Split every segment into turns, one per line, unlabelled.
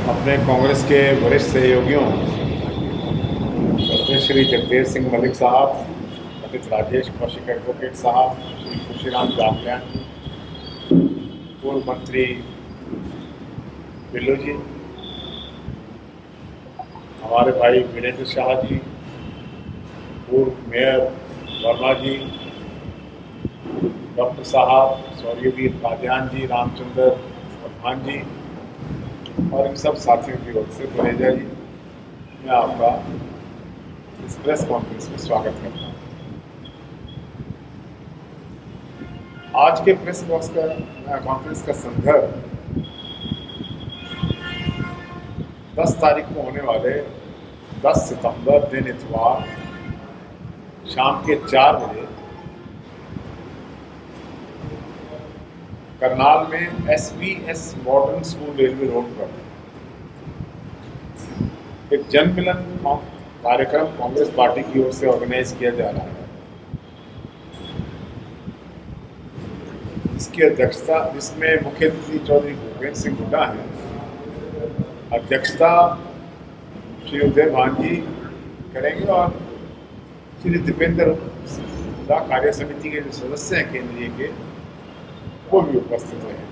अपने कांग्रेस के वरिष्ठ सहयोगियों श्री जगदेव सिंह मलिक साहब, पंडित राजेश कौशिक एडवोकेट साहब, श्री खुशीराम जामल्यान, पूर्व मंत्री बिल्लू जी, हमारे भाई वीरेंद्र शाह जी, पूर्व मेयर वर्मा जी, डॉक्टर साहब सौर्यवीर कादियान जी, रामचंद्र प्रधान जी और इन सब साथियों की ओर से बनेजा जी, मैं आपका इस प्रेस कॉन्फ्रेंस में स्वागत करता हूँ। आज के प्रेस कॉन्फ्रेंस का संदर्भ 10 तारीख को होने वाले 10 सितंबर दिन इतवार शाम के 4 बजे करनाल में एसवीएस मॉडर्न स्कूल रेलवे रोड पर एक जनमिलन कार्यक्रम कांग्रेस पार्टी की ओर से ऑर्गेनाइज किया जा रहा है। इसकी अध्यक्षता, जिसमें मुख्य अतिथि चौधरी भूपेंद्र सिंह हुड्डा हैं, अध्यक्षता श्री उदय भान जी करेंगे और श्री दीपेंद्र हुड्डा कार्य समिति के जो सदस्य हैं केंद्रीय के, वो भी उपस्थित रहे।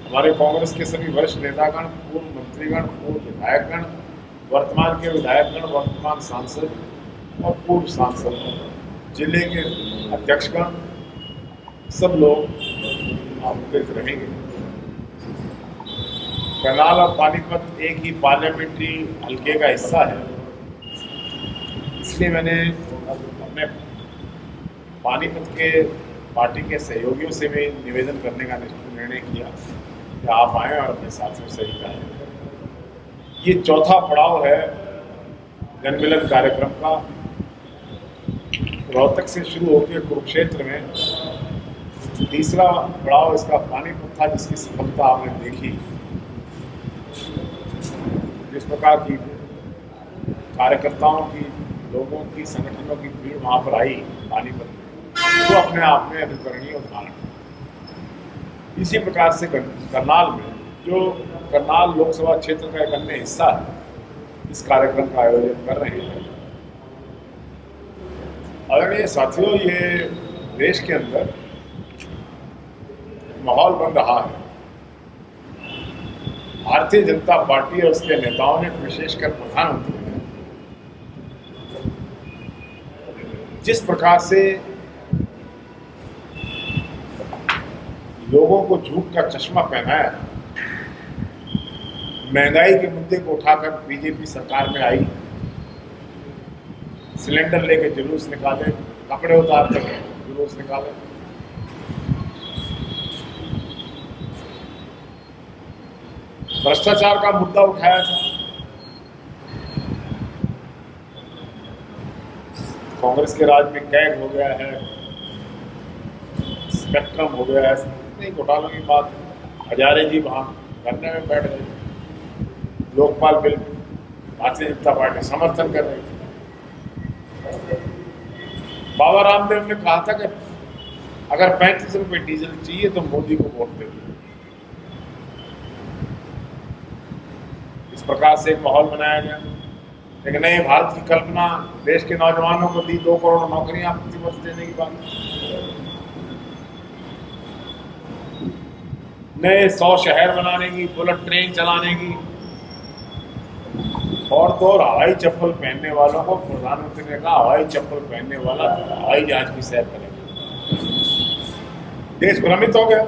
हमारे कांग्रेस के सभी वरिष्ठ नेतागण, पूर्व मंत्रीगण, पूर्व विधायकगण, वर्तमान के विधायकगण, वर्तमान सांसद और पूर्व सांसद, जिले के अध्यक्षगण, सब लोग आमंत्रित रहेंगे। करनाल और पानीपत एक ही पार्लियामेंट्री हल्के का हिस्सा है, इसलिए मैंने अपने पानीपत के पार्टी के सहयोगियों से भी निवेदन करने का निर्णय किया कि आप आएँ और अपने साथियों सहित आएँ। ये चौथा पड़ाव है जनमिलन कार्यक्रम का। रोहतक से शुरू होकर कुरुक्षेत्र में तीसरा पड़ाव इसका पानीपत था, जिसकी सफलता आपने देखी। जिस प्रकार की कार्यकर्ताओं की, लोगों की, संगठनों की भीड़ वहाँ पर आई पानीपत में, वो अपने आप में अनुकरणीय उदाहरण है। इसी प्रकार से करनाल में, जो करनाल लोकसभा क्षेत्र का एक अन्य हिस्सा है, इस कार्यक्रम का आयोजन कर रहे हैं। आदरणीय साथियों, ये देश के अंदर माहौल बन रहा है। भारतीय जनता पार्टी और उसके नेताओं ने, विशेषकर प्रधानमंत्री ने, जिस प्रकार से लोगों को झूठ का चश्मा पहनाया, महंगाई के मुद्दे को उठाकर बीजेपी सरकार में आई, सिलेंडर लेके जुलूस निकाले, कपड़े उतार कर जुलूस निकाले, भ्रष्टाचार का मुद्दा उठाया था। कांग्रेस के राज में कैग हो गया है, स्पेक्ट्रम हो गया है, इतने घोटालों की बात। हजारे जी वहाँ धरने में बैठ गए, लोकपाल बिल भारतीय जनता पार्टी समर्थन कर रही थी। बाबा रामदेव ने कहा था कि अगर 35 रुपये डीजल चाहिए तो मोदी को वोट दे दो। इस प्रकार से एक माहौल बनाया गया। एक नए भारत की कल्पना, देश के नौजवानों को दी 2 करोड़ नौकरियां प्रतिवर्ष देने की बात, नए 100 शहर बनाने की, बुलेट ट्रेन चलाने की, और तो और हवाई चप्पल पहनने वालों को प्रधानमंत्री ने कहा हवाई चप्पल पहनने वाला हवाई जहाज की सैर करेगा। देश भ्रमित हो गया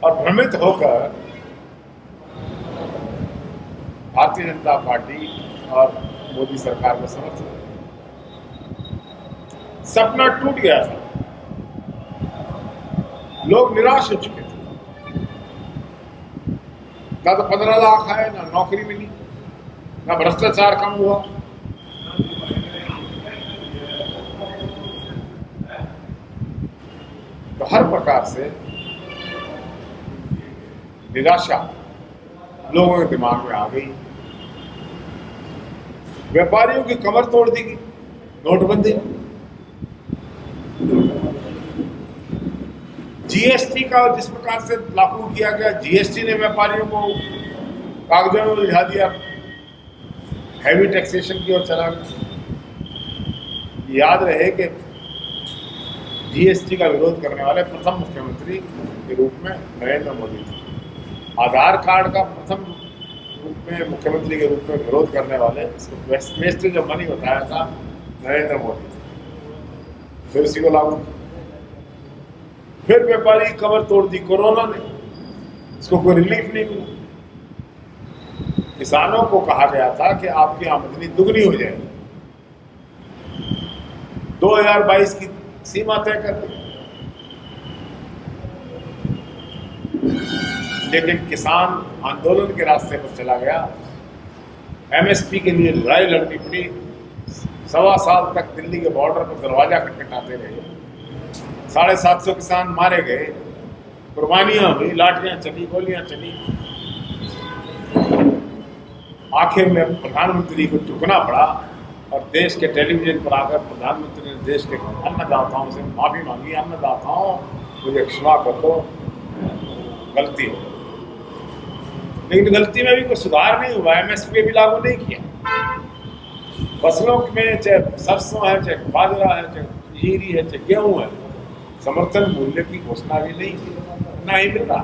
और भ्रमित होकर भारतीय जनता पार्टी और मोदी सरकार को समर्थन, सपना टूट गया था। लोग निराश हो चुके थे। ना तो 15 लाख आए, ना नौकरी मिली, ना भ्रष्टाचार कम हुआ। तो हर प्रकार से निराशा लोगों के दिमाग में आ गई। व्यापारियों की कमर तोड़ दी गई नोटबंदी। जीएसटी का जिस प्रकार से लागू किया गया, जीएसटी ने व्यापारियों को कागजों में उलझा दिया, हैवी टैक्सेशन की ओर चला गया। याद रहे कि जीएसटी का विरोध करने वाले प्रथम मुख्यमंत्री के रूप में नरेंद्र मोदी थे। आधार कार्ड का प्रथम रूप में मुख्यमंत्री के रूप में विरोध करने वाले, इसको वेस्टेज ऑफ मनी बताया था, नरेंद्र मोदी थे। फिर इसी को लागू, फिर व्यापारी कमर तोड़ दी कोरोना ने, इसको कोई रिलीफ नहीं मिला। किसानों को कहा गया था कि आपकी आमदनी दुगनी हो जाएगी, 2022 की सीमा तय कर दी, लेकिन किसान आंदोलन के रास्ते पर चला गया। एमएसपी के लिए लड़ाई लड़नी पड़ी, 1.25 साल तक दिल्ली के बॉर्डर पर दरवाजा खटखटाते रहे, 750 किसान मारे गए, कुर्बानियां हुई, लाठियां चली, गोलियां चली। आखिर में प्रधानमंत्री को झुकना पड़ा और देश के टेलीविजन पर आकर प्रधानमंत्री ने देश के अन्नदाताओं से माफी मांगी। अन्नदाताओं, मुझे क्षमा कर दो, गलती हो। लेकिन गलती में भी कोई सुधार नहीं हुआ, एमएसपी भी लागू नहीं किया। फसलों में चाहे सरसों है, चाहे बाजरा है, चाहे जीरी है, चाहे गेहूं है, समर्थन मूल्य की घोषणा भी नहीं की, ना ही मिल रहा।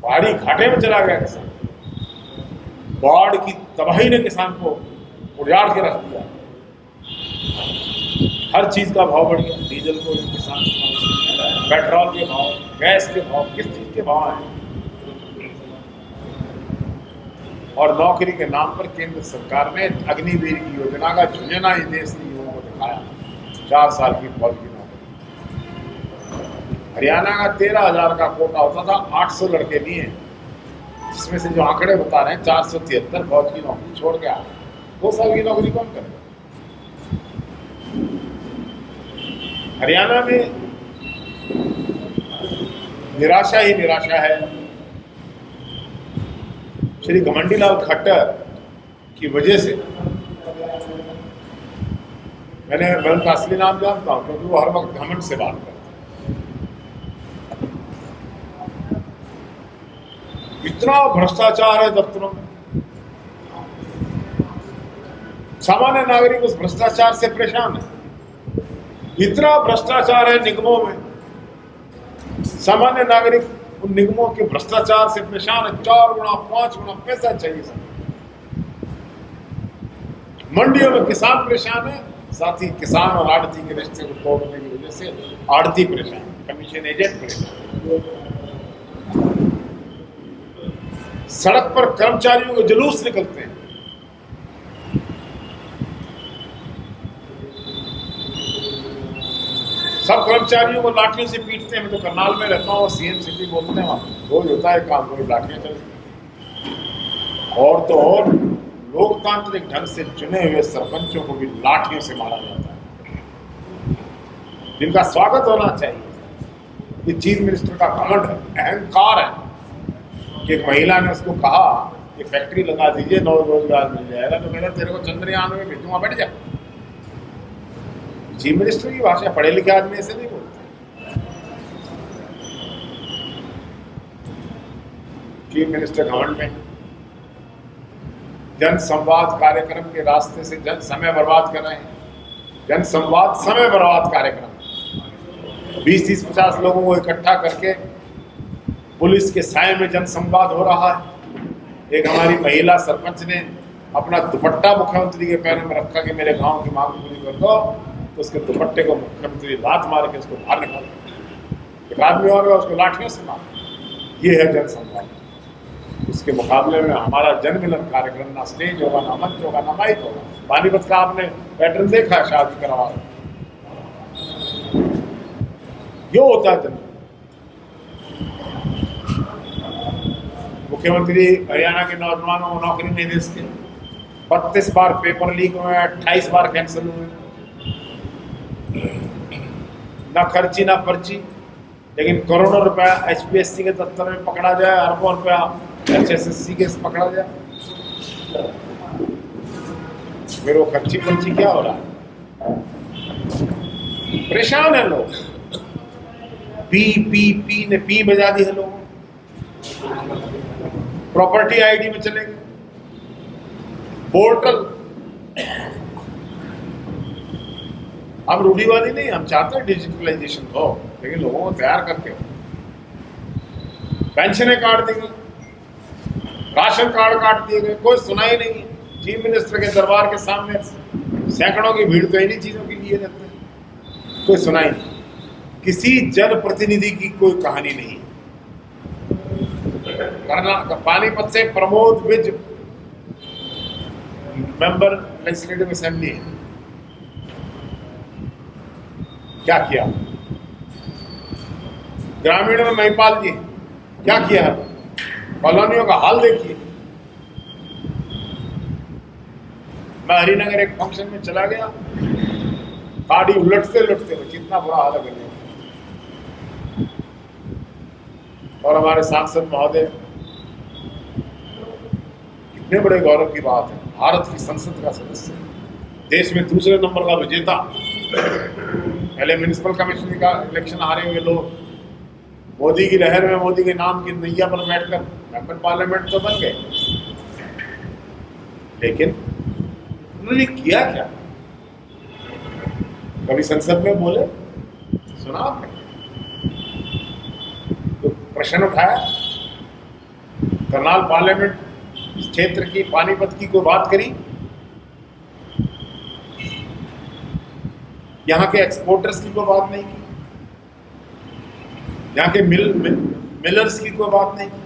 पहाड़ी घाटे में चला गया किसान, बाढ़ की तबाही ने किसान को उजाड़ के रख दिया। हर चीज का भाव बढ़ गया, डीजल को किसान, पेट्रोल के भाव, गैस के भाव, किस चीज के भाव हैं। और नौकरी के नाम पर केंद्र सरकार ने अग्निवीर की योजना का झुंझुना ही देश के युवाओं को दिखाया। 4 साल की फौज की नौकरी। हरियाणा का 13,000 का कोटा होता था, 800 लड़के लिए, जिसमें से जो आंकड़े बता रहे हैं 473 फौज की नौकरी छोड़ के आ गए। 2 साल की नौकरी कौन करेगा? हरियाणा में निराशा ही निराशा है। श्री घमंडी लाल खट्टर की वजह से, मैं उनका असली नाम जानता हूं क्योंकि वो हर वक्त घमंड से बात करते हैं। इतना भ्रष्टाचार है दफ्तरों में, सामान्य नागरिक उस भ्रष्टाचार से परेशान है। इतना भ्रष्टाचार है निगमों में, सामान्य नागरिक उन निगमों के भ्रष्टाचार से परेशान है। 4 गुना 5 गुना पैसा चाहिए सब। मंडियों में किसान परेशान है, साथ ही किसान और आड़ती के रिश्ते को तोड़ने की वजह से आड़ती परेशान, कमीशन एजेंट परेशान। सड़क पर कर्मचारियों के जुलूस निकलते हैं। सब कर्मचारियों को लाठियों से पीटते हैं। मैं तो करनाल में रहता हूँ, सीएम सिटी बोलते हैं, वहाँ रोज होता है काम, रोज लाठियां चलती। और तो और लोकतांत्रिक ढंग से चुने हुए सरपंचों को भी लाठियों से मारा जाता है, जिनका स्वागत होना चाहिए। ये चीफ मिनिस्टर का घमंड है, अहंकार है कि एक महिला ने उसको कहा कि फैक्ट्री लगा दीजिए, 9 रोजगार मिल जाएगा। तो मैंने तेरे को चंद्रयान में भेजूंगा, बैठ जा। चीफ मिनिस्टर की भाषा पढ़े लिखे आदमी ऐसे नहीं बोलते। चीफ मिनिस्टर घमंड में जन संवाद कार्यक्रम के रास्ते से जन समय बर्बाद कर रहे हैं। जन संवाद समय बर्बाद कार्यक्रम 20-30-50 लोगों को इकट्ठा करके पुलिस के साए में जन संवाद हो रहा है। एक हमारी महिला सरपंच ने अपना दुपट्टा मुख्यमंत्री के पैर में रखा कि मेरे गांव की मांग पूरी कर दो, तो उसके दुपट्टे को मुख्यमंत्री लात मार के उसको बाहर निकाल। एक आदमी और उसको लाठियों से मार। ये है जन संवाद। इसके मुकाबले में हमारा जनमिलन कार्यक्रम ना स्टेज होगा, ना मंच होगा, ना माइक होगा। पानीपत का आपने पैटर्न देखा है, शादी करवा ये होता है जन। मुख्यमंत्री हरियाणा के नौजवानों को नौकरी नहीं दे सके। 32 बार पेपर लीक हुए, 28 बार कैंसिल हुए। ना खर्ची ना पर्ची, लेकिन करोड़ों रुपया एचपीएससी के दफ्तर में पकड़ा जाए, अरबों रुपया एचएसएससी के पकड़ा जाए। फिर वो खर्ची पर्ची क्या हो रहा है? परेशान है लोग। पी ने पी बजा दी है लोगों। प्रॉपर्टी आईडी में चले गए, पोर्टल। हम रूढ़िवादी नहीं, हम चाहते हैं डिजिटलाइजेशन हो, लेकिन लोगों को तैयार करके हो। पेंशनें काट दी गई, राशन कार्ड काट दिए गए, कोई सुनाई नहीं। चीफ मिनिस्टर के दरबार के सामने सैकड़ों की भीड़ तो इन्हीं चीजों के लिए रहते हैं, कोई सुनाई नहीं। किसी जनप्रतिनिधि की कोई कहानी नहीं। पानीपत से Pramod Vij member legislative assembly है, क्या किया? ग्रामीण में महिपाल जी क्या किया है? कॉलोनियों का हाल देखिए। मैं हरिनगर एक फंक्शन में चला गया, गाड़ी उलटते उलटते हुए, कितना बुरा हाल है। और हमारे सांसद महोदय, कितने बड़े गौरव की बात है, भारत की संसद का सदस्य, देश में दूसरे नंबर का विजेता। पहले म्युनिसिपल कमिश्नर का इलेक्शन हारे हुए लोग मोदी की लहर में, मोदी के नाम की नैया पर बैठकर मेंबर पार्लियामेंट तो बन गए, लेकिन उन्होंने किया क्या? कभी संसद में बोले? सुना आपने? तो प्रश्न उठाया? करनाल पार्लियामेंट क्षेत्र की, पानीपत की कोई बात करी? यहाँ के एक्सपोर्टर्स की कोई बात नहीं की? यहाँ के मिलर्स की कोई बात नहीं की?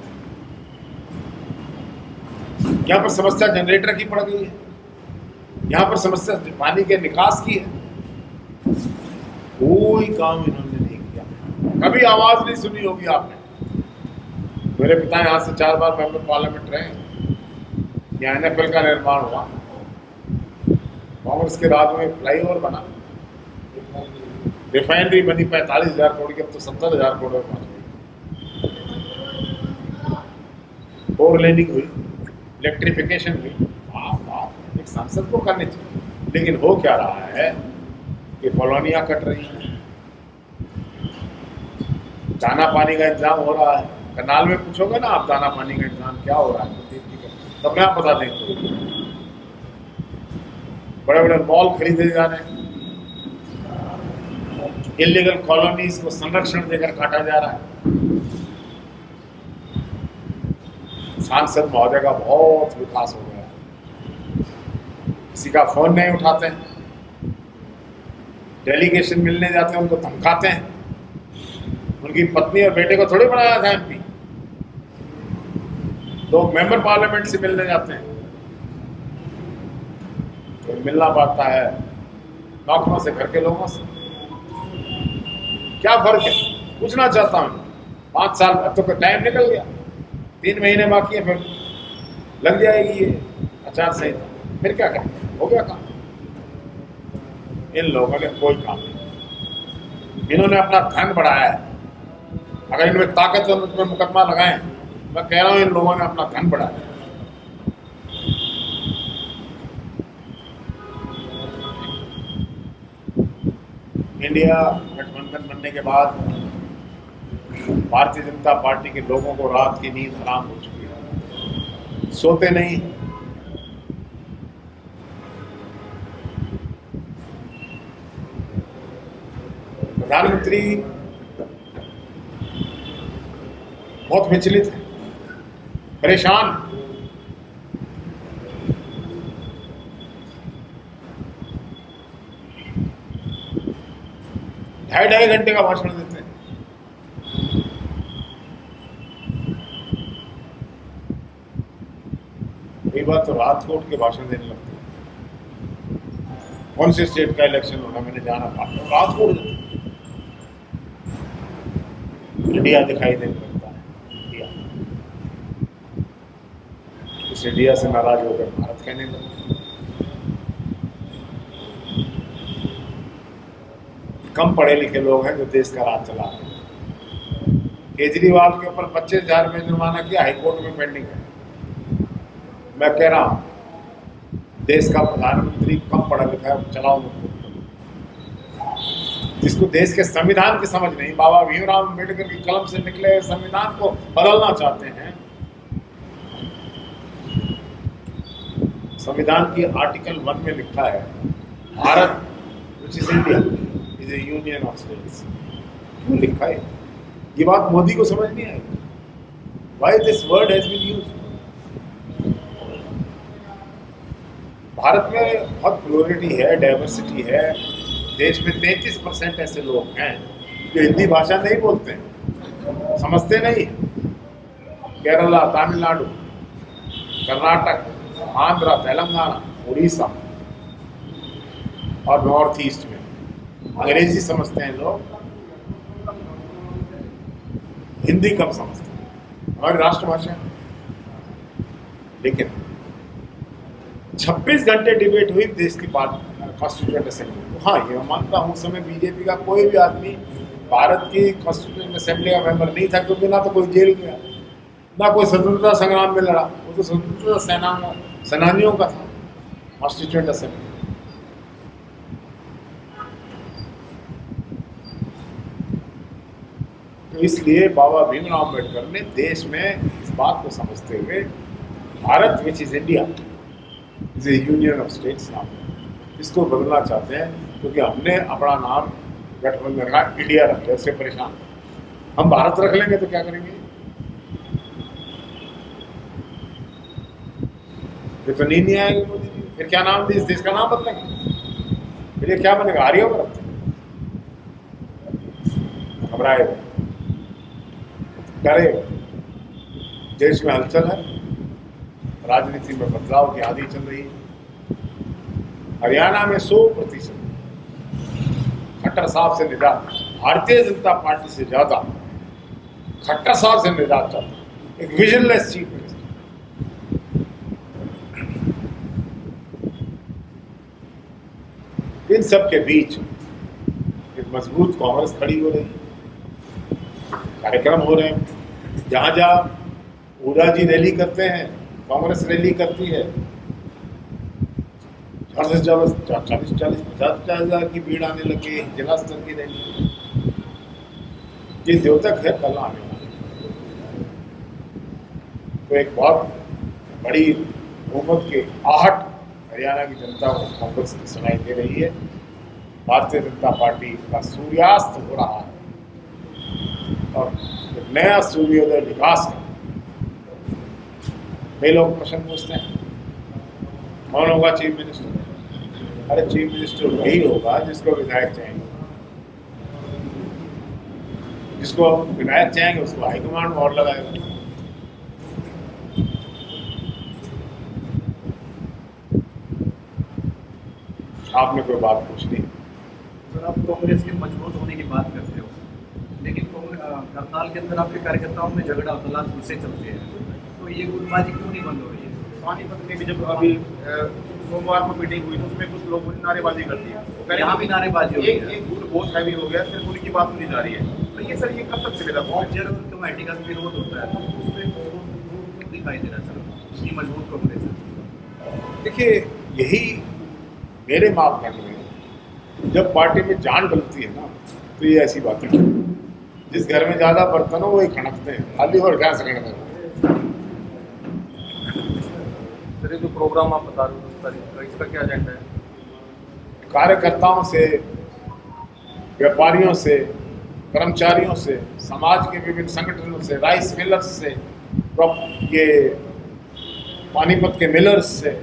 यहाँ पर समस्या जनरेटर की पड़ गई है, यहाँ पर समस्या पानी के निकास की है। कोई काम इन्होंने नहीं किया। कभी आवाज नहीं सुनी होगी आपने। मेरे पिता यहाँ से 4 बार मेंबर पार्लियामेंट रहे। यहाँ NFL का निर्माण हुआ, कांग्रेस के राज में फ्लाईओवर बना, रिफाइनरी बनी 45,000 करोड़ की, अब तो 70,000 करोड़ में पहुंच गई। 4 लेनिंग हुई, इलेक्ट्रिफिकेशन हुई। बात एक सांसद को करनी चाहिए, लेकिन हो क्या रहा है कि कॉलोनियां कट रही हैं, दाना पानी का इंतजाम हो रहा है। करनाल में पूछोगे ना आप, दाना पानी का इंतजाम क्या हो रहा है, तब मैं आप बता देंगे। बड़े बड़े मॉल खरीदे जा रहे हैं, इलीगल कॉलोनीज को संरक्षण देकर काटा जा रहा है। सांसद महोदय का बहुत विकास हो गया, किसी का फोन नहीं उठाते हैं, डेलीगेशन मिलने जाते हैं उनको धमकाते हैं। उनकी पत्नी और बेटे को थोड़ी बनाया था MP, लोग मेंबर पार्लियामेंट से मिलने जाते हैं, तो मिलना पड़ता है नौकरों से, घर के लोगों से। क्या फर्क है? पूछना चाहता हूँ। 5 साल अब तो टाइम निकल गया, 3 महीने बाकी है, फिर लग जाएगी ये आचार संहिता, फिर क्या करें? हो गया काम। इन लोगों ने कोई काम नहीं, इन्होंने अपना धन बढ़ाया है। अगर इनमें ताकत है उनमें मुकदमा लगाएं। मैं कह रहा हूं, इन लोगों ने अपना धन बढ़ाया। इंडिया गठबंधन बनने के बाद भारतीय जनता पार्टी के लोगों को रात की नींद हराम हो चुकी है, सोते नहीं। प्रधानमंत्री बहुत विचलित है, परेशान। 2.5 घंटे का भाषण देते हैं। कई बार तो रात को उठ के भाषण देने लगते हैं। कौन से स्टेट का इलेक्शन होगा, मैंने जाना था, रात को उठ जाते। इंडिया दिखाई देने लगता है, इंडिया। इस इंडिया से नाराज होकर भारत कहने लगा। कम पढ़े लिखे लोग हैं जो देश का राज चला रहे हैं। केजरीवाल के ऊपर 25,000 में जुर्माना किया, हाईकोर्ट में पेंडिंग है। मैं कह रहा हूं, देश का प्रधानमंत्री कम पढ़ा लिखा है, चलाओ। जिसको देश के संविधान की समझ नहीं, बाबा भीमराव अम्बेडकर की कलम से निकले संविधान को बदलना चाहते हैं। संविधान की आर्टिकल 1 में लिखा है, Bharat which is India is a union of states. क्यों लिखा है? ये बात मोदी को समझ नहीं आई। Why this word has been used? Bharat में बहुत प्लुरलिटी है, डाइवर्सिटी है। देश में 33% ऐसे लोग हैं जो हिंदी भाषा नहीं बोलते हैं, समझते नहीं। केरला, तमिलनाडु, कर्नाटक, आंध्र, तेलंगाना, उड़ीसा और नॉर्थ ईस्ट में अंग्रेजी समझते हैं लोग, हिंदी कम समझते हैं, हमारी राष्ट्रभाषा। लेकिन 26 घंटे डिबेट हुई देश की कॉन्स्टिट्यूएंट असेंबली। हाँ, ये मैं मानता हूँ, उस समय बीजेपी का कोई भी आदमी भारत की कॉन्स्टिट्यूएंट असेंबली का मेंबर नहीं था, क्योंकि ना तो कोई जेल गया, ना कोई स्वतंत्रता संग्राम में लड़ा। वो तो स्वतंत्रता सेनानियों का था कॉन्स्टिट्यूएंट असेंबली। तो इसलिए बाबा भीमराव अम्बेडकर ने देश में इस बात को समझते हुए Bharat which is India is a union of states नाम, इसको बदलना चाहते हैं। क्योंकि हमने अपना नाम गठबंधन का इंडिया रख लिया, उससे परेशान। हम भारत रख लेंगे तो क्या करेंगे? ये तो नहीं आएगा मोदी जी। फिर क्या नाम दे? इस देश का नाम बदलेंगे? फिर ये क्या बनेगा? आर्यव्रत। घबराए, डरे। देश में हलचल है, राजनीति में बदलाव की आंधी चल रही है। हरियाणा में 100% खट्टर साहब से निजात, भारतीय जनता पार्टी से ज्यादा खट्टर साहब से निजात चाहता, एक विजनलेस चीफ मिनिस्टर। इन सब के बीच एक मजबूत कांग्रेस खड़ी हो रही है, कार्यक्रम हो रहे हैं। जहां जहां हुड्डा जी रैली करते हैं, कांग्रेस रैली करती है। 40-50 हजार की भीड़ आने लगी, जिला स्तर की रैली। ये द्योतक है कल आने वाले। तो एक बहुत बड़ी बहुमत के आहट हरियाणा की जनता को कांग्रेस की सुनाई दे रही है। भारतीय जनता पार्टी का सूर्यास्त हो रहा है और एक नया सूर्योदय विकास का। कई लोग प्रश्न पूछते हैं, कौन होगा चीफ मिनिस्टर? अरे चीफ मिनिस्टर वही होगा जिसको विधायक चाहेंगे। जिसको विधायक चाहेंगे उसको हाईकमांड और लगाएगा। आपने कोई बात पूछनी?
सर, आप कांग्रेस के मजबूत होने की बात करते हो, लेकिन करनाल के अंदर आपके कार्यकर्ताओं में झगड़ा तलाश गुस्से चलते हैं, तो ये गुटबाजी क्यों नहीं बंद हो रही है?
पानीपत में भी जब अभी सोमवार को मीटिंग हुई तो उसमें कुछ लोगों ने नारेबाजी कर दी।
यहाँ भी नारेबाजी हो गई।
एक गुट बहुत हैवी हो गया, सिर्फ उनकी बात सुनी जा रही है। तो ये सर, ये कब तक चलेगा?
कमेटी का विरोध होता है, तो उसमें दिखाई दे रहा है सर, इतनी मजबूत कांग्रेस है।
देखिए, यही मेरे मापदंड में जब पार्टी में जान डलती है ना, तो ये ऐसी बातें जिस घर में ज्यादा बर्तन हो वही खड़कते हैं, खाली और क्या से खड़कते हैं।
सर, जो प्रोग्राम आप बता रहे हो 10 तारीख का, इसका क्या एजेंडा है?
कार्यकर्ताओं से, व्यापारियों से, कर्मचारियों से, समाज के विभिन्न संगठनों से, राइस मिलर्स से, ये पानीपत के मिलर्स से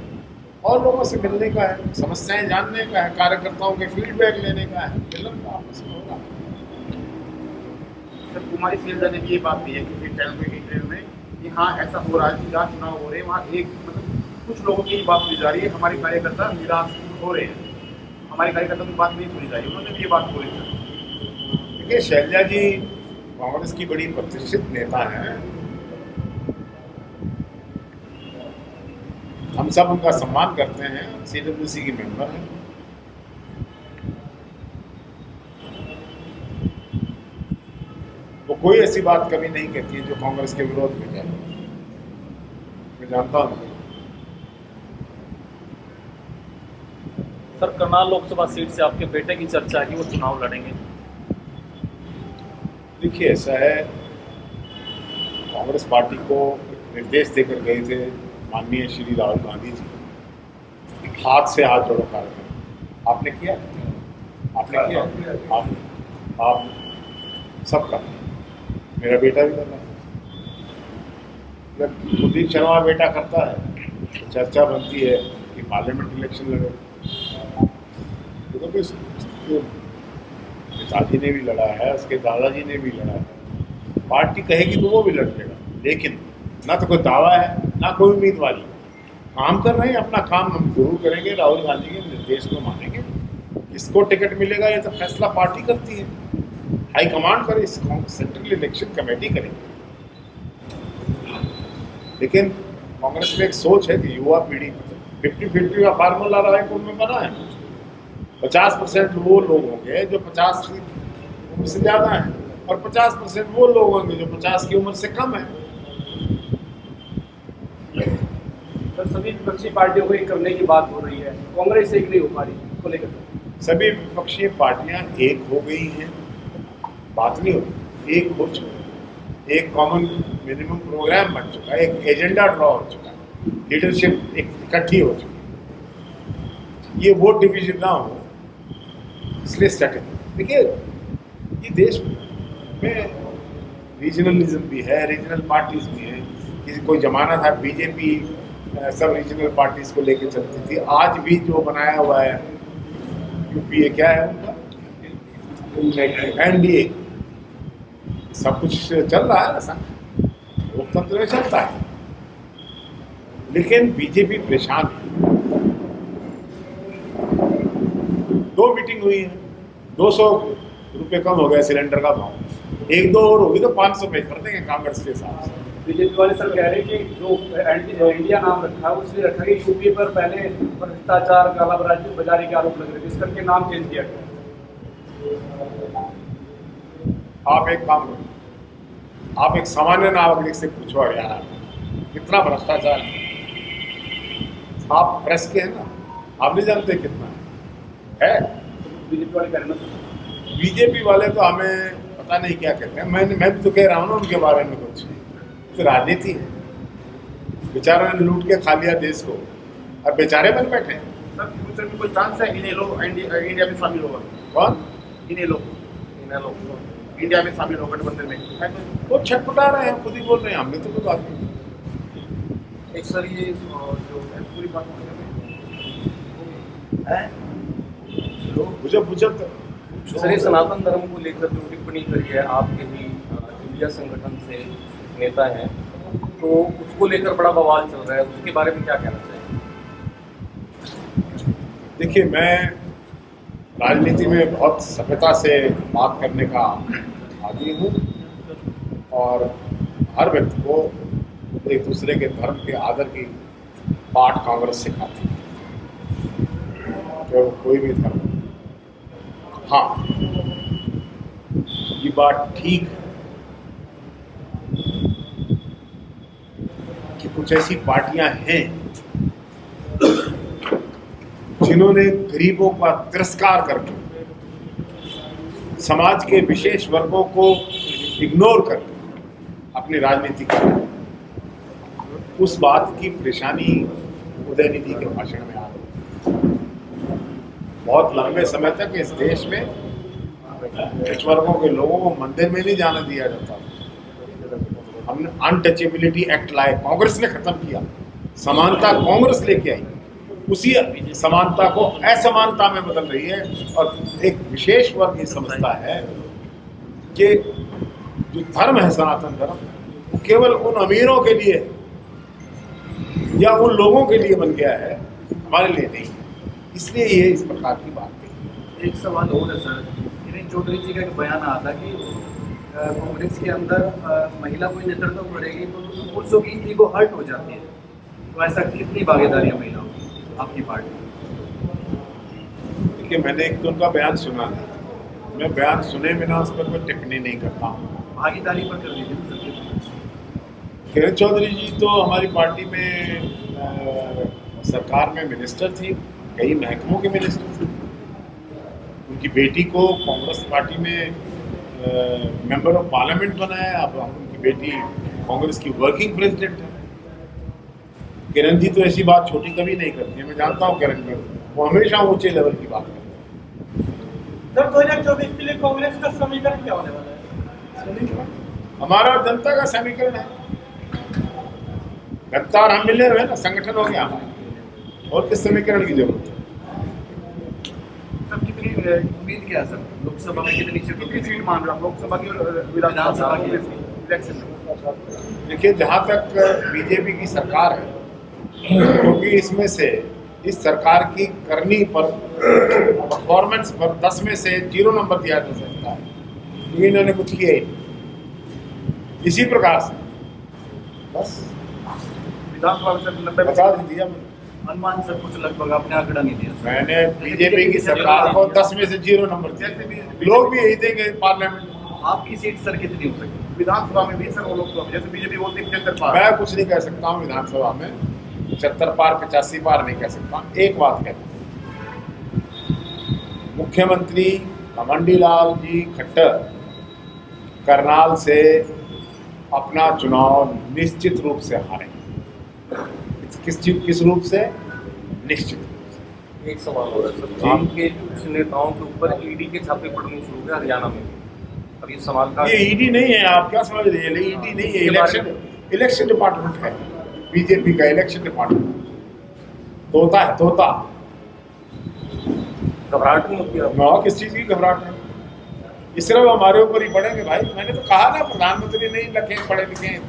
और लोगों से मिलने का है, समस्याएं जानने का है, कार्यकर्ताओं के फीडबैक लेने का है। मिलन का आपस में होगा।
सर, कुमारी सैलजा ने भी ये बात कही है कि इंटरव्यू में कि हाँ ऐसा हो रहा है, जहाँ चुनाव हो रहे हैं वहाँ एक मतलब कुछ लोगों की बात सुनी जा रही है, हमारे कार्यकर्ता निराश हो रहे हैं, हमारे कार्यकर्ता की बात नहीं सुनी जा रही है। उन्होंने भी ये बात बोली सर।
देखिए, सैलजा जी कांग्रेस की बड़ी प्रतिष्ठित नेता हैं, हम सब उनका सम्मान करते हैं, CWC की मेंबर हैं। वो कोई ऐसी बात कभी नहीं कहती है जो कांग्रेस के विरोध में जाए। मैं जानता हूँ।
सर, करनाल लोकसभा सीट से आपके बेटे की चर्चा है कि वो चुनाव लड़ेंगे।
देखिए, ऐसा है, कांग्रेस पार्टी को एक निर्देश देकर गए थे माननीय श्री राहुल गांधी जी, एक हाथ से हाथ जोड़ो कार्यक्रम। आपने किया? आपने किया? आप सब कर, मेरा बेटा भी कर रहा है। जब कुलदीप शर्मा बेटा करता है तो चर्चा बनती है कि पार्लियामेंट इलेक्शन लड़े। तो भी उसके पिताजी ने भी लड़ा है, उसके दादाजी ने भी लड़ा है, पार्टी कहेगी तो वो भी लड़ लेगा, लेकिन ना तो कोई दावा है ना कोई उम्मीदवारी। काम कर रहे हैं, अपना काम हम जरूर करेंगे, राहुल गांधी के निर्देश को मानेंगे। किसको टिकट मिलेगा ये तो फैसला पार्टी करती है, हाईकमांड करे, सेंट्रल इलेक्शन कमेटी करेगी। लेकिन कांग्रेस में एक सोच है कि युवा पीढ़ी 50-50 का फार्मूला रायपुर में बना है। 50% वो लोग होंगे जो 50 की उम्र से ज़्यादा हैं और 50% वो लोग होंगे जो 50 की उम्र से कम है।
सर, सभी विपक्षी पार्टियों को एक करने की बात हो रही है, कांग्रेस एक नहीं हो पा रही, इसको लेकर
सभी विपक्षी पार्टियां एक हो गई हैं, बात नहीं हो, एक हो चुकी, एक कॉमन मिनिमम प्रोग्राम बन चुका है, एक एजेंडा ड्रॉ हो चुका है, लीडरशिप एक इकट्ठी हो चुकी है। ये वोट डिवीजन ना हो, इसलिए स्ट्रैटेजी। देखिए, ये देश में रीजनलिज्म भी है, रीजनल पार्टीज भी हैं। किसी कोई जमाना था बीजेपी सब रीजनल पार्टीज को लेके चलती थी। आज भी जो बनाया हुआ है यूपीए, क्या है उनका, एनडीए, सब कुछ चल रहा है ना, सब लोकतंत्र में चलता है। लेकिन बीजेपी परेशान है। 2 मीटिंग हुई है, 200 रुपये कम हो गया सिलेंडर का भाव, 1-2 और होगी तो 500 पे कर देंगे कांग्रेस के हिसाब से।
बीजेपी वाले सर कह रहे हैं कि जो इंडिया नाम रखा है उसलिए रखा कि यूपी पर पहले भ्रष्टाचार, कालाबाजारी के आरोप लग रहे थे, इस करके नाम चेंज किया गया।
आप एक काम करो, आप एक सामान्य नागरिक से पूछो हरियाणा में कितना भ्रष्टाचार है। आप प्रेस के हैं ना, आप नहीं जानते कितना है।
बीजेपी वाले कह रहे हैं,
बीजेपी वाले तो हमें पता नहीं क्या कहते हैं। मैं भी तो कह रहा हूँ ना उनके बारे में कुछ, तो राजनीति है। बेचारों ने लूट के खा लिया देश को और बेचारे बन बैठे हैं।
सर, फ्यूचर में कोई चांस है इन्हें लोग इंडिया में शामिल होगा?
कौन?
इन्हें लोग इंडिया में शामिल होगा गठबंधन में है तो?
वो छटपटा रहे हैं, खुद ही बोल रहे हैं, हमने तो कोई बात नहीं।
एक सर, ये जो
पूरी बात
बुझब
सर, ये सनातन धर्म को लेकर जो टिप्पणी करी है आपके ही इंडिया संगठन से नेता हैं, तो उसको लेकर बड़ा बवाल चल रहा है, उसके बारे में क्या कहना चाहेंगे?
देखिए, मैं राजनीति में बहुत सभ्यता से बात करने का आदी हूँ और हर व्यक्ति को एक दूसरे के धर्म के आदर की पाठ कांग्रेस सिखाती है, तो कोई भी धर्म। हाँ, ये बात ठीक है कि कुछ ऐसी पार्टियां हैं जिन्होंने गरीबों का तिरस्कार करके, समाज के विशेष वर्गों को इग्नोर करके अपनी राजनीति कर, उस बात की परेशानी उदयनिधि के भाषण में आ गई। बहुत लंबे समय तक इस देश में कुछ वर्गों के लोगों को मंदिर में नहीं जाने दिया जाता। हमने अनटचेबिलिटी एक्ट लाए, कांग्रेस ने खत्म किया। समानता कांग्रेस लेके आई, उसी समानता को असमानता में बदल रही है। और एक विशेष वर्ग ये समझता है कि जो धर्म है सनातन धर्म, वो केवल उन अमीरों के लिए या उन लोगों के लिए बन गया है, हमारे लिए नहीं। इसलिए ये इस प्रकार की बात है।
एक सवाल और है सर, किरण चौधरी जी का एक बयान आता कि कांग्रेस के अंदर महिला कोई नेतृत्व करेगी तो पुरुषों की ईगो हर्ट हो जाती है, तो ऐसा कितनी भागीदारी है महिलाओं की आपकी पार्टी?
देखिए, मैंने एक तो उनका बयान सुना था, मैं बयान सुने बिना उस पर कोई टिप्पणी नहीं करता हूँ।
भागीदारी पर कर दीजिए सर।
किरण चौधरी जी तो हमारी पार्टी में सरकार में मिनिस्टर थी, कई महकमों के मिनिस्टर थे। उनकी बेटी को कांग्रेस पार्टी में मेंबर ऑफ पार्लियामेंट बनाया। अब उनकी बेटी कांग्रेस की वर्किंग प्रेसिडेंट है। किरण जी तो ऐसी बात छोटी कभी नहीं करती है, मैं जानता हूँ किरण जी, वो हमेशा ऊंचे लेवल की बात करते हैं।
सर 2024 के लिए कांग्रेस का समीकरण क्या होने वाला है?
हमारा और जनता का समीकरण है। जनता और हम मिले हुए ना, संगठन हो गया हमारा, और किस समीकरण की जरूरत है?
सर कितनी उम्मीद क्या है सर, लोकसभा में कितनी
कितनी सीट मान रहे हो आप लोकसभा की और
विधानसभा की
इलेक्शन में?
देखिए, जहाँ तक बीजेपी की सरकार है, क्योंकि इसमें से इस सरकार की करनी पर परफॉर्मेंस पर 10 में से 0 नंबर दिया जा सकता है, क्योंकि इन्होंने कुछ किया ही नहीं। इसी प्रकार से बस
विधानसभा में सिर्फ 90
बता दिया मैंने।
अनुमान सर कुछ लगभग आपने आंकड़ा नहीं दिया सर।
मैंने बीजेपी की सरकार को 10 में से 0 नंबर दिया।
जैसे भी
लोग भी यही देंगे पार्लियामेंट में।
आपकी सीट सर कितनी हो सकती है?
विधानसभा में भी सर वो लोकसभा में, जैसे बीजेपी बोलती है 75 पार।
मैं कुछ नहीं कह सकता हूँ विधानसभा में 75 पार 85 पार नहीं कह सकता। एक बात कहता हूँ, मुख्यमंत्री घमंडी लाल जी खट्टर करनाल से अपना चुनाव निश्चित रूप से हारे। किस रूप से? निश्चित रूप से।
एक सवाल हो रहा है
जी।
सर, आपके कुछ नेताओं के ऊपर ईडी के छापे पड़ने शुरू हुए हरियाणा में। अब ये सवाल का
ये ईडी नहीं है, आप क्या समझ रहे हैं? ईडी नहीं है, इलेक्शन डिपार्टमेंट है बीजेपी का। इलेक्शन डिपार्टमेंट तोता है, तोता।
घबराहट नहीं होती आपको?
ना, किस चीज़ की घबराहट है? ये सिर्फ हमारे ऊपर ही पड़ेंगे भाई। मैंने तो कहा ना, प्रधानमंत्री नहीं लगे पढ़े लिखे हैं।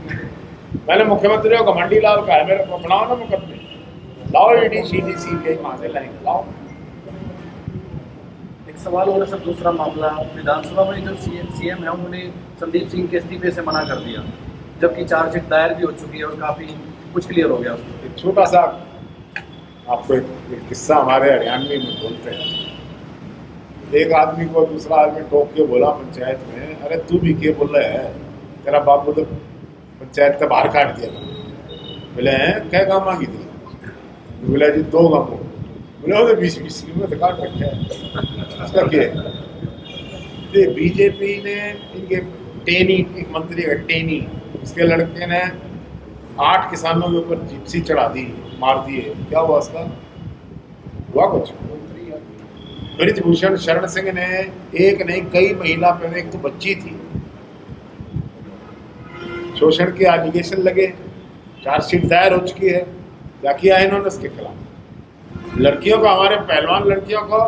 मैंने मुख्यमंत्री को घमंडी लाल का है, मेरे को बनाओ ना मुकदमे, लाओ ईडी सीडी सीबीआई कहाँ से लाएंगे, लाओ।
एक सवाल हो रहा है सर, दूसरा मामला विधानसभा में जो सीएम है उन्होंने संदीप सिंह के इस्तीफे से मना कर दिया, जबकि चार्जशीट दायर भी हो चुकी है और काफ़ी कुछ क्लियर हो गया उसमें।
एक छोटा सा आपको एक किस्सा हमारे हरियाणवी में बोलते हैं। एक आदमी को दूसरा आदमी टोक के बोला पंचायत में, अरे तू भी क्या बोल रहा है, तेरा बापू तो पंचायत से बाहर काट दिया था। बोले हैं क्या काम मांगी थी? बोला जी 2 गाँव। बोले वो 20-20 की में काट रखे है, उसका क्या है? बीजेपी ने इनके टेनी, एक मंत्री है टेनी, उसके लड़के ने 8 किसानों के ऊपर जिप्सी चढ़ा दी, मार दिए। क्या हुआ उसका? हुआ कुछ? ब्रिजभूषण शरण सिंह ने एक नहीं कई महिला पे, एक तो बच्ची थी, शोषण के एलिगेशन लगे, चार्जशीट दायर हो चुकी है। क्या किया है इन्होंने उसके खिलाफ? लड़कियों को, हमारे पहलवान लड़कियों को,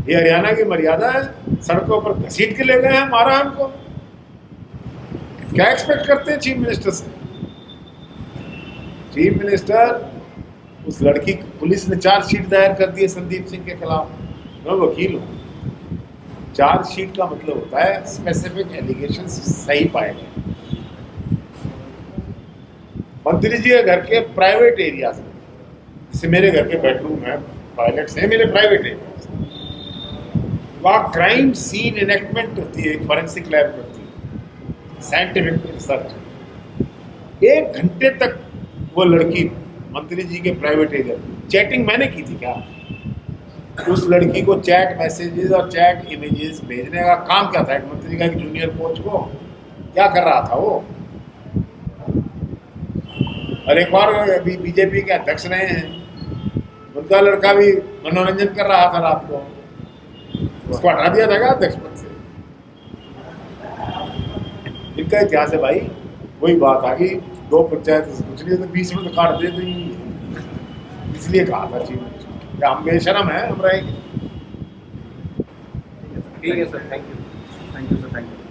ये हरियाणा की मर्यादा है, सड़कों पर घसीट के ले गए हैं, मारा है उनको। क्या एक्सपेक्ट करते हैं चीफ मिनिस्टर से? चीफ मिनिस्टर, उस लड़की, पुलिस ने चार्जशीट दायर कर दी है संदीप सिंह के खिलाफ। मैं वकील हूँ। चार्जशीट का मतलब होता है स्पेसिफिक एलिगेशन सही पाए गए। मंत्री जी के घर के प्राइवेट एरियाज में, जैसे मेरे घर के बेडरूम है, टॉयलेट्स हैं मेरे प्राइवेट एरिया, वहाँ क्राइम सीन इनेक्टमेंट होती है, फॉरेंसिक लैब होती है, साइंटिफिक रिसर्च। 1 घंटे तक वो लड़की मंत्री जी के प्राइवेट एरिया चैटिंग मैंने की थी। क्या उस लड़की को चैट मैसेजेस और चैट इमेजेस भेजने का काम क्या था? एक मंत्री का, एक जूनियर कोच को क्या कर रहा था वो? और एक और बीजेपी के अध्यक्ष रहे हैं, उनका लड़का भी मनोरंजन कर रहा था रात को, उसको हटा दिया था क्या अध्यक्ष पद से? इनका इतिहास है भाई। वही बात आ गई, 2 पंचायत कुछ नहीं तो 20 में तो काट दे, तो इसलिए कहा था चीफ मिनिस्टर, हम बेशरम है, हम रहेंगे।
ठीक है sir, thank you.
Thank you sir, thank you.